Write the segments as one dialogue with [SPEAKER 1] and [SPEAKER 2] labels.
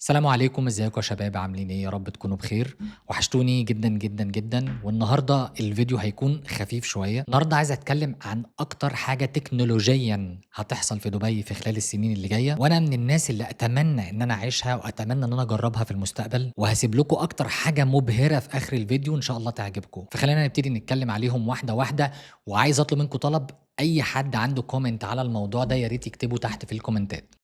[SPEAKER 1] السلام عليكم، ازيكم يا شباب؟ عاملين ايه؟ يا رب تكونوا بخير. وحشتوني جدا جدا جدا. والنهارده الفيديو هيكون خفيف شويه. النهارده عايز اتكلم عن اكتر حاجه تكنولوجيا هتحصل في دبي في خلال السنين اللي جايه، وانا من الناس اللي اتمنى ان انا اعيشها واتمنى ان انا اجربها في المستقبل. وهسيب لكم اكتر حاجه مبهره في اخر الفيديو ان شاء الله تعجبكم، فخلينا نبتدي نتكلم عليهم واحده واحده. وعايز اطلب منكم طلب: اي حد عنده كومنت على الموضوع ده يا ريت يكتبه تحت في الكومنتات.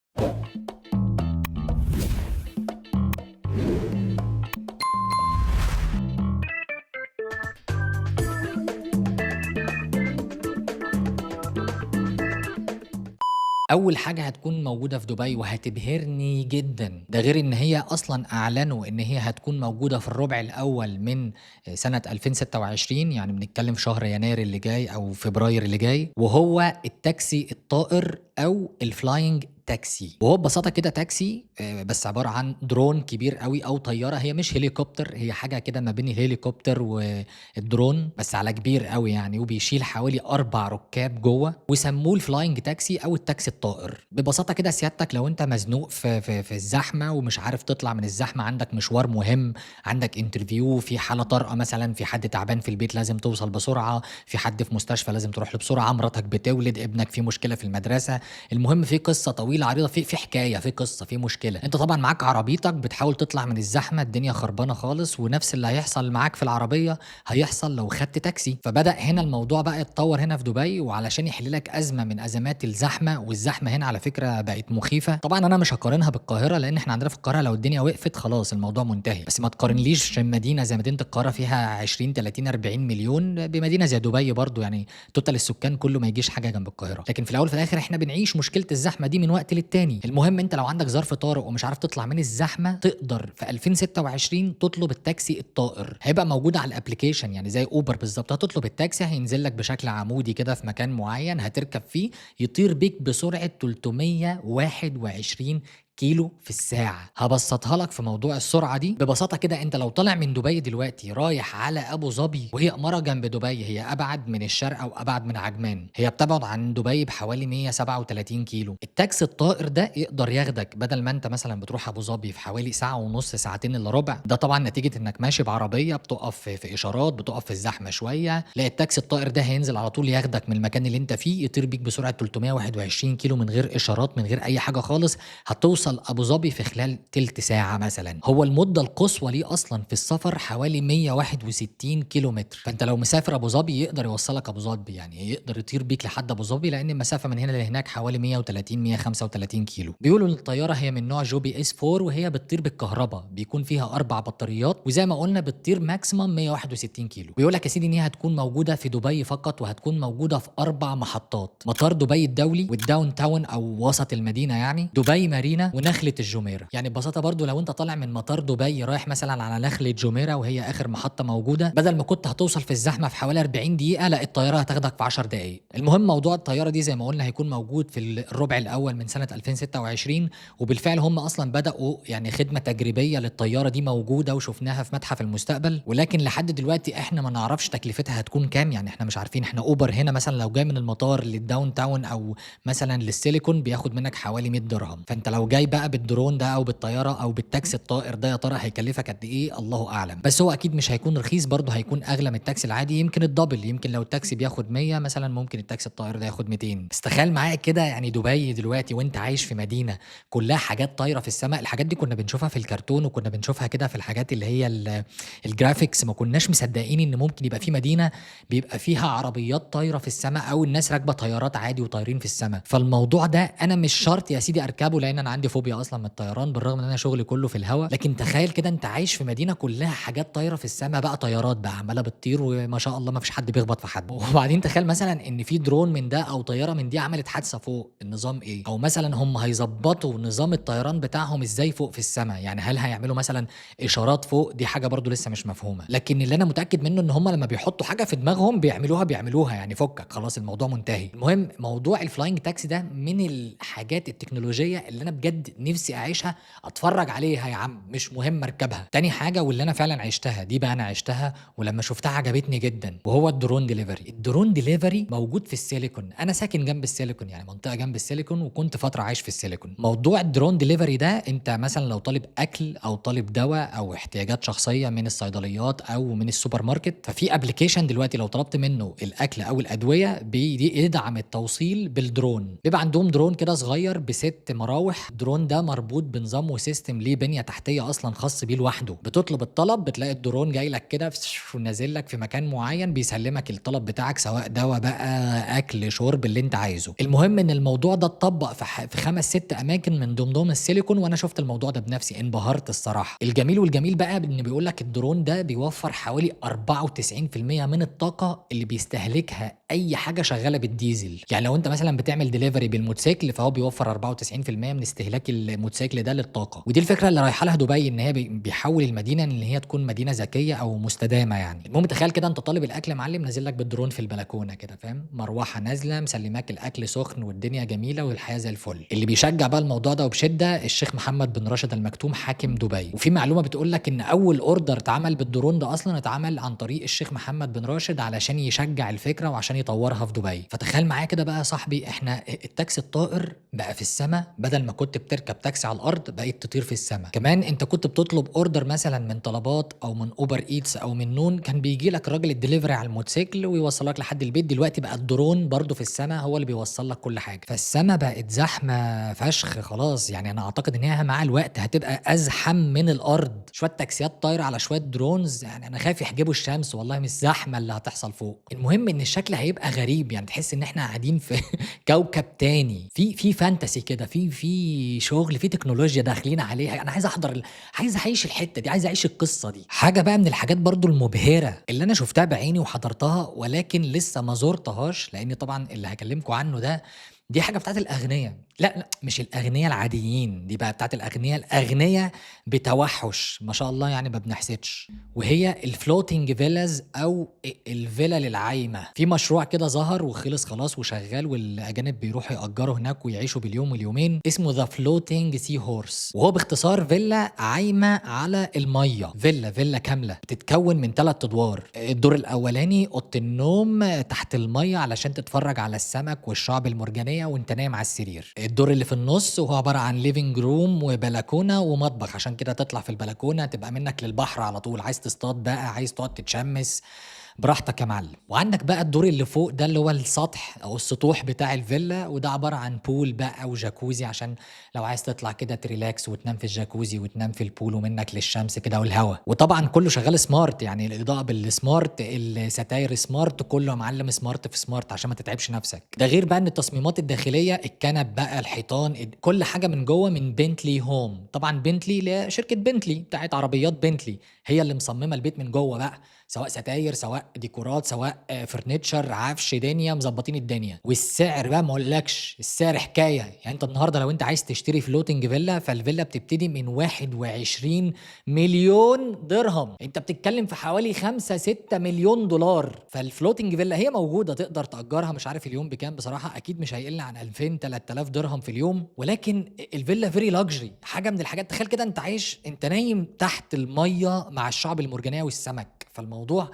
[SPEAKER 1] أول حاجة هتكون موجودة في دبي وهتبهرني جدًا، ده غير إن هي أصلًا أعلنوا إن هي هتكون موجودة في الربع الأول من سنة 2026، يعني بنتكلم في شهر يناير اللي جاي أو فبراير اللي جاي، وهو التاكسي الطائر أو الflying تاكسي. وهو ببساطة كده تاكسي بس عبارة عن درون كبير أوي أو طيارة، هي مش هليكوبتر، هي حاجة كده ما بين الهليكوبتر والدرون بس على كبير أوي يعني، وبيشيل حوالي 4 ركاب جوّه، وسموه الflying تاكسي أو التاكسي الطائر. ببساطة كده سيادتك لو أنت مزنوق في الزحمة ومش عارف تطلع من الزحمة، عندك مشوار مهم، عندك interview، في حالة طارئة مثلًا، في حد تعبان في البيت لازم توصل بسرعة، في حد في مستشفى لازم تروح له بسرعة، مراتك بتولد، ابنك فيه مشكلة في المدرسة، المهم في قصة طويلة عريضة، في حكاية، في قصة، في مشكلة. أنت طبعًا معاك عربيتك بتحاول تطلع من الزحمة، الدنيا خربانة خالص، ونفس اللي هيحصل معاك في العربية هيحصل لو خدت تاكسي. فبدأ هنا الموضوع بقى يتطور هنا في دبي، وعلشان يحل لك أزمة من أزمات الزحمة، والزحمة هنا على فكرة بقت مخيفة. طبعًا أنا مش هاقارنها بالقاهرة، لأن إحنا عندنا في القاهرة لو الدنيا وقفت خلاص الموضوع منتهي، بس ما تقارنليش مدينة زي مدينة القاهرة فيها 20، 30، 40 مليون بمدينة زي دبي برضه، يعني توتال السكان كله ما يجيش حاجة جنب القاهرة. لكن في الأول وفي الآخر إحنا بنعيش مشكلة الزحمة دي من وقت للتاني. المهم أنت لو عندك ظرف طارئ ومش عارف تطلع من الزحمة، تقدر في 2026 تطلب التاكسي الطائر، هيبقى موجود على الأبليكيشن يعني زي أوبر بالضبط. هتطلب التاكسي هينزل لك بشكل عمودي كده في مكان معين، هتركب فيه يطير بيك بسرعة 321 كيلو في الساعة. هابسّطها لك في موضوع السرعة دي، ببساطة كده أنت لو طالع من دبي دلوقتي رايح على أبو ظبي، وهي إمارة جنب دبي، هي أبعد من الشارقة وأبعد من عجمان، هي بتبعد عن دبي بحوالي 137 كيلو. التاكسي الطائر ده يقدر ياخدك بدل ما أنت مثلًا بتروح أبو ظبي في حوالي ساعة ونُص، ساعتين إلا ربع، ده طبعًا نتيجة إنك ماشي بعربية بتُقف في إشارات، بتُقف في الزحمة شوية، لأ التاكسي الطائر ده هينزل على طول ياخدك من المكان اللي أنت فيه، يطير بيك بسرعة 321 كيلو من غير إشارات، من غير أي حاجة خالص. هتوصل أبو ظبي في خلال تلت ساعة مثلًا. هو المدة القصوى ليه أصلًا في السفر حوالي 161 كيلومتر، فأنت لو مسافر أبو ظبي يقدر يوصّلك أبو ظبي، يعني يقدر يطير بيك لحد أبو ظبي، لأن المسافة من هنا لهناك حوالي 130، 135 كيلو. بيقولوا إن الطيارة هي من نوع جوبي S4، وهي بتطير بالكهربا، بيكون فيها 4 بطاريات، وزي ما قُلنا بتطير maximum 161 كيلو. بيقول لك يا سيدي إن هي هتكون موجودة في دبي فقط، وهتكون موجودة في 4 محطات: مطار دبي الدولي، والداون تاون أو وسط المدينة يعني، دبي مارينا، ونخلة الجُميرة. يعني ببساطة برضه لو أنت طالع من مطار دبي رايح مثلًا على نخلة جُميرة وهي آخر محطة موجودة، بدل ما كنت هتوصل في الزحمة في حوالي 40 دقيقة، لأ الطيارة هتاخدك في 10 دقايق. المهم موضوع الطيارة دي زي ما قُلنا هيكون موجود في الربع الأول من سنة 2026، وبالفعل هم أصلًا بدأوا يعني خدمة تجريبية للطيارة دي موجودة وشُفناها في متحف المستقبل، ولكن لحد دلوقتي إحنا ما نعرفش تكلفتها هتكون كام. يعني إحنا مش عارفين. إحنا أوبر هنا مثلًا لو جاي من المطار للداون تاون أو مثلًا للسيليكون بياخد منك حوالي 100 درهم، فأنت لو جاي بقى بالدرون ده أو بالطيارة أو بالتاكسي الطائر ده يا ترى هيكلفك قد إيه؟ الله أعلم. بس هو أكيد مش هيكون رخيص برضه، هيكون أغلى من التاكسي العادي، يمكن الدبل. يمكن لو التاكسي بياخد 100 مثلًا ممكن التاكسي الطائر ده ياخد 200. بس تخيل معايا كده يعني دبي دلوقتي وأنت عايش في مدينة كلها حاجات طايرة في السما. الحاجات دي كنا بنشوفها في الكرتون، وكنا بنشوفها كده في الحاجات اللي هي الجرافيكس، ما كناش مصدقين إن ممكن يبقى في مدينة بيبقى فيها عربيات طايرة في السما، أو الناس راكبة طيارات عادي وطايرين في السما. فالموضوع ده أنا مش شرط يا سيدي أركبه، لأن أنا عندي فوبيا أصلًا من الطيران، بالرغم إن أنا شغلي كله في الهوا. لكن تخيل كده أنت عايش في مدينة كلها حاجات طايرة في السما بقى، طيارات بقى عمالة بتطير وما شاء الله ما فيش حد بيخبط في حد. وبعدين تخيل مثلًا إن في درون من ده أو طيارة من دي عملت حادثة فوق، النظام إيه؟ أو مثلًا هم هيضبطوا نظام الطيران بتاعهم إزاي فوق في السما؟ يعني هل هيعملوا مثلًا إشارات فوق؟ دي حاجة برضه لسه مش مفهومة. لكن اللي أنا متأكد منه إن هم لمّا بيحطوا حاجة في دماغهم بيعملوها يعني فكك خلاص الموضوع منتهي. المهم موضوع الflying taxi ده من الحاجات التكنولوجية اللي أنا بجد بجد نفسي اعيشها، اتفرج عليها يا عم، مش مهم اركبها. تاني حاجه واللي انا فعلا عشتها دي بقى، انا عشتها ولما شفتها عجبتني جدا، وهو الدرون ديليفري. الدرون ديليفري موجود في السيليكون، انا ساكن جنب السيليكون، يعني منطقه جنب السيليكون، وكنت فتره عايش في السيليكون. موضوع الدرون ديليفري ده، انت مثلا لو طالب اكل او طالب دواء او احتياجات شخصيه من الصيدليات او من السوبر ماركت، ففي ابلكيشن دلوقتي لو طلبت منه الاكل او الادويه بيدعم التوصيل بالدرون. بيبقى عندهم درون كده صغير ب6 مراوح. الدرون ده مربوط بنظام وسيستم ليه بنيه تحتيه اصلا خاص بيه لوحده. بتطلب الطلب بتلاقي الدرون جاي لك كده ونازل لك في مكان معين، بيسلمك الطلب بتاعك، سواء دواء بقى اكل شرب اللي انت عايزه. المهم ان الموضوع ده اتطبق في 5 6 اماكن من ضمنهم السيليكون، وانا شفت الموضوع ده بنفسي، انبهرت الصراحه. الجميل بقى ان بيقول لك الدرون ده بيوفر حوالي 94% من الطاقه اللي بيستهلكها اي حاجه شغاله بالديزل. يعني لو انت مثلا بتعمل ديليفري بالموتوسيكل، فهو بيوفر 94% من استهلاك الموتوسيكل ده للطاقه. ودي الفكره اللي رايحه لها دبي، ان هي بيحول المدينه ان هي تكون مدينه ذكيه او مستدامه. يعني المهم تخيل كده انت طالب الاكل يا معلم، نازل لك بالدرون في البلكونه كده، فاهم، مروحه نازله مسلماك الاكل سخن والدنيا جميله والحياه زي الفل. اللي بيشجع بقى الموضوع ده وبشده الشيخ محمد بن راشد المكتوم حاكم دبي. وفي معلومه بتقول لك ان اول اوردر اتعمل بالدرون ده اصلا اتعمل عن طريق الشيخ محمد بن راشد علشان يشجع الفكره وعشان يطورها في دبي. فتخيل معايا كده بقى يا صاحبي، احنا التاكسي الطائر بقى في السماء، بدل ما كنت بتركب تاكسي على الارض بقيت تطير في السماء. كمان انت كنت بتطلب اوردر مثلا من طلبات او من اوبر ايتس او من نون، كان بيجي لك راجل الدليفري على الموتوسيكل ويوصلك لحد البيت. دلوقتي بقى الدرون برضو في السماء هو اللي بيوصل لك كل حاجه. فالسماء بقت زحمه فشخ خلاص. يعني انا اعتقد ان هي مع الوقت هتبقى ازحم من الارض. شويه تاكسيات طايره على شويه درونز، يعني انا خايف يحجبوا الشمس والله من الزحمه اللي هتحصل فوق. المهم ان الشكل هيبقى غريب، يعني تحس ان احنا قاعدين في كوكب تاني، في فانتسي كده، في شغل، في تكنولوجيا داخلين عليها. انا عايز احضر، عايز اعيش الحته دي، عايز اعيش القصه دي. حاجه بقى من الحاجات برضو المبهره اللي انا شفتها بعيني وحضرتها، ولكن لسه ما زرتهاش، لان طبعا اللي هكلمكم عنه ده دي حاجه بتاعت الاغنياء. لا لا، مش الاغنياء العاديين، دي بقى بتاعت الاغنياء بتوحش ما شاء الله، يعني ما بنحسدش. وهي الفلوتنج فيلاز او الفيلل العايمه. في مشروع كده ظهر وخلص خلاص وشغال، والاجانب بيروحوا ياجروا هناك ويعيشوا باليوم واليومين، اسمه ذا فلوتنج سي هورس. وهو باختصار فيلا عايمه على الميه، فيلا كامله بتتكون من 3 ادوار. الدور الاولاني اوضه النوم تحت الميه علشان تتفرج على السمك والشعب المرجانيه وانت نايم على السرير. الدور اللي في النص وهو عباره عن ليفينج روم وبلكونه ومطبخ، عشان كده تطلع في البلكونه تبقى منك للبحر على طول. عايز تصطاد بقى، عايز تقعد تتشمس، براحتك يا معلم. وعندك بقى الدور اللي فوق ده اللي هو السطح او السطوح بتاع الفيلا، وده عباره عن بول بقى وجاكوزي، عشان لو عايز تطلع كده تريلاكس وتنام في الجاكوزي وتنام في البول ومنك للشمس كده والهواء. وطبعا كله شغال سمارت، يعني الاضاءه بالسمارت، الستاير سمارت، كله يا معلم سمارت في سمارت عشان ما تتعبش نفسك. ده غير بقى ان التصميمات الداخليه، الكنب بقى، الحيطان، كل حاجه من جوه من بنتلي هوم. طبعا بنتلي شركه بنتلي بتاعت عربيات بنتلي، هي اللي مصممه البيت من جوه بقى، سواء ستاير سواء ديكورات سواء فرنتشر عفش دنيا، مظبطين الدنيا. والسعر بقى ما اقولكش، السعر حكايه. يعني انت النهارده لو انت عايز تشتري فلوتنج فيلا، فالفيلا بتبتدي من 21 مليون درهم. انت بتتكلم في حوالي 5 6 مليون دولار. فالفلوتنج فيلا هي موجوده، تقدر تاجرها، مش عارف اليوم بكام بصراحه، اكيد مش هيقل عن 2000 3000 درهم في اليوم. ولكن الفيلا فيري لاكجري، حاجه من الحاجات. تخيل كده انت عايش، انت نايم تحت الميه مع الشعب المرجانيه والسمك. فالموضوع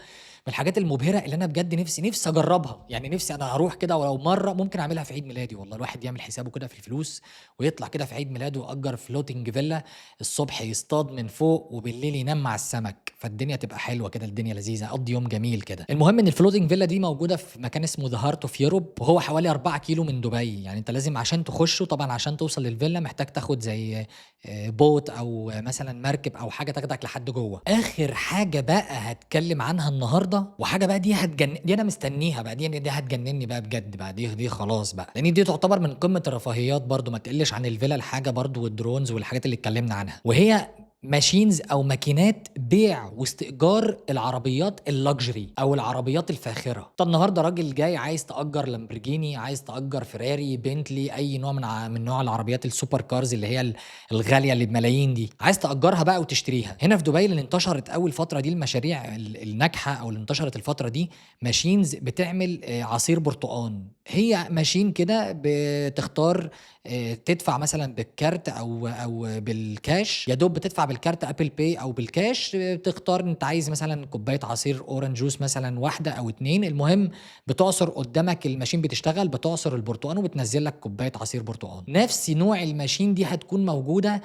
[SPEAKER 1] من الحاجات المبهره اللي انا بجد نفسي اجربها. يعني نفسي انا اروح كده، ولو مره ممكن اعملها في عيد ميلادي. والله الواحد يعمل حسابه كده في الفلوس ويطلع كده في عيد ميلاده ويأجر فلوتنج فيلا، الصبح يصطاد من فوق وبالليل ينام مع السمك، فالدنيا تبقى حلوه كده، الدنيا لذيذه، اقضي يوم جميل كده. المهم ان الفلوتنج فيلا دي موجوده في مكان اسمه ذا هارت اوف يوروب، وهو حوالي 4 كيلو من دبي. يعني انت لازم عشان تخشه، طبعا عشان توصل للفيلا محتاج تاخد زي بوت او مثلا مركب او حاجه تاخدك لحد جوه. اخر حاجه بقى هتكلم عنها النهارده، وحاجه بقى دي دي انا مستنيها بقى، دي هتجنني بقى بجد بقى، دي خلاص بقى، لان دي تعتبر من قمه الرفاهيات برضو، ما تقلش عن الفيلا الحاجه برضو، والدرونز والحاجات اللي اتكلمنا عنها. وهي ماشينز او ماكينات بيع واستئجار العربيات اللكجري او العربيات الفاخره. طب النهارده راجل جاي عايز تاجر لامبرجيني، عايز تاجر فيراري، بنتلي، اي نوع من نوع العربيات السوبر كارز اللي هي الغاليه اللي بملايين دي، عايز تاجرها بقى وتشتريها. هنا في دبي اللي انتشرت اول فتره دي، المشاريع الناجحه او اللي انتشرت الفتره دي، ماشينز بتعمل عصير برتقان. هي ماشين كده بتختار تدفع مثلًا بالكارت أو بالكاش، يا دوب بتدفع بالكارت Apple Pay أو بالكاش، تختار أنت عايز مثلًا كوباية عصير orange juice مثلًا واحدة أو 2، المهم بتعصر قدّامك الماشين بتشتغل، بتعصر البرتقان وبتنزّل لك كوباية عصير برتقان. نفس نوع الماشين دي هتكون موجودة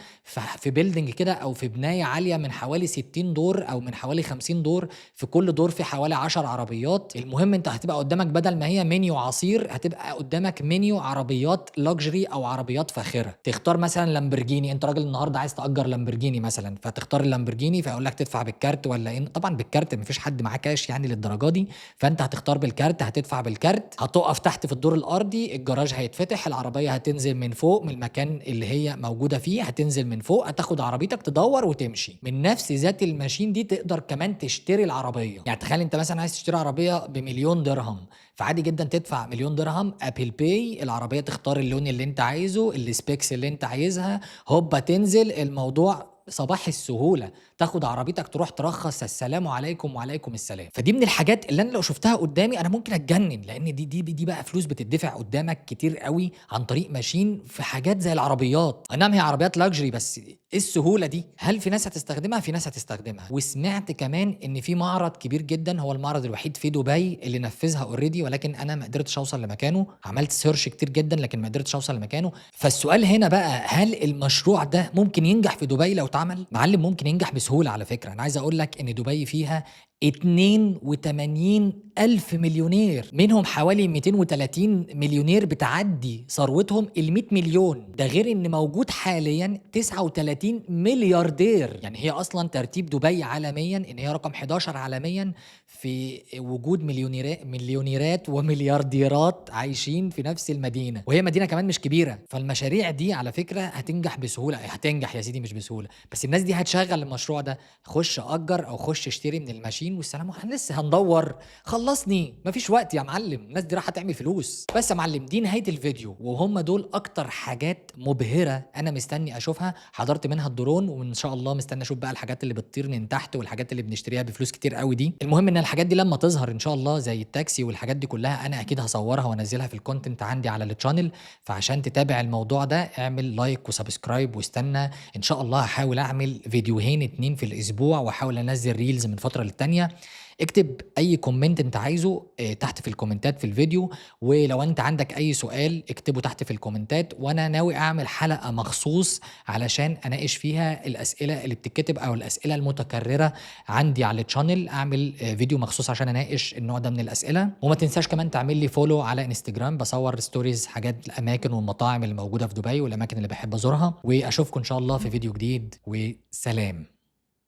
[SPEAKER 1] في building كده أو في بناية عالية من حوالي 60 دور أو من حوالي 50 دور، في كل دور في حوالي 10 عربيات، المهم أنت هتبقى قدّامك بدل ما هي menu عصير، هتبقى قدّامك menu عربيات luxury أو عربيات فاخرة. تختار مثلًا لامبورجيني، أنت راجل النهارده عايز تأجر لامبورجيني مثلًا، فتختار اللامبورجيني فيقول لك تدفع بالكارت والّا إيه، طبعًا بالكارت ما فيش حد معاه كاش يعني للدرجة دي، فأنت هتختار بالكارت، هتدفع بالكارت، هتُقف تحت في الدور الأرضي، الجراج هيتفتح، العربية هتنزل من فوق من المكان اللي هي موجودة فيه، هتنزل من فوق، هتاخد عربيتك تدوّر وتمشي. من نفس ذات الماشين دي تقدر كمان تشتري العربية، يعني تخيل أنت مثلًا عايز تشتري عربية ب1.000.000 درهم، فعادي جدًا تدفع 1.000.000 درهم Apple Pay، العربية تختار اللون اللي أنت عايزه، الspecs اللي أنت عايزها، هوبا تنزل، الموضوع صباح السهولة، تاخد عربيتك تروح ترخّص، السلام عليكم وعليكم السلام. فدي من الحاجات اللي أنا لو شُفتها قدّامي أنا ممكن أتجنن، لإن دي بقى فلوس بتدفع قدّامك كتير أوي عن طريق ماشين في حاجات زي العربيات، أي نعم هي عربيات luxury بس إيه السهولة دي؟ هل في ناس هتستخدمها؟ في ناس هتستخدمها. وسمعت كمان إن في معرض كبير جدًا، هو المعرض الوحيد في دبي اللي نفّذها already، ولكن أنا ما قدرتش أوصل لمكانه، عملت search كتير جدًا لكن ما قدرتش أوصل لمكانه. فالسؤال هنا بقى، هل المشروع ده ممكن ينجح في دبي لو اتعمل؟ معلم ممكن ينجح بسهولة على فكرة، أنا عايز أقول لك إن دبي فيها 82,000 مليونير، منهم حوالي 230 مليونير بتعدّي ثروتهم ال100 مليون، ده غير إن موجود حاليًا 39 ملياردير، يعني هي أصلًا ترتيب دبي عالميًا إن هي رقم 11 عالميًا في وجود مليونيرات ومليارديرات عايشين في نفس المدينة، وهي مدينة كمان مش كبيرة، فالمشاريع دي على فكرة هتنجح بسهولة، هتنجح يا سيدي مش بسهولة، بس الناس دي هتشغّل المشروع ده، خُش أجّر أو خُش اشتري من الماشين والسلام إحنا لسه هندوّر، خلّصني، ما فيش وقت يا معلم، الناس دي رايحة تعمل فلوس. بس يا معلم دي نهاية الفيديو، وهُم دول أكتر حاجات مبهرة أنا مستني أشوفها، حضرت منها الدرون وإن شاء الله مستني أشوف بقى الحاجات اللي بتطير من تحت والحاجات اللي بنشتريها بفلوس كتير أوي دي. المهم إن الحاجات دي لمّا تظهر إن شاء الله زي التاكسي والحاجات دي كلّها أنا أكيد هاصورها وانزّلها في الcontent عندي على الchannel، فعشان تتابع الموضوع ده اعمل لايك وسبسكرايب واستنى، إن شاء الله هاحاول أعمل فيديوهين 2 في الأسبوع واحاول أنزّل reels من فترة للتانية. اكتب أي comment أنت عايزه تحت في الكومنتات في الفيديو، ولو أنت عندك أي سؤال اكتبه تحت في الكومنتات، وأنا ناوي أعمل حلقة مخصوص علشان أناقش فيها الأسئلة اللي بتتكتب أو الأسئلة المتكررة عندي على الchannel، أعمل فيديو مخصوص عشان أناقش النوع ده من الأسئلة. وما تنساش كمان تعمل لي follow على إنستجرام، باصور stories حاجات الأماكن والمطاعم اللي موجودة في دبي والأماكن اللي باحب أزورها، وأشوفكم إن شاء الله في فيديو جديد، وسلام.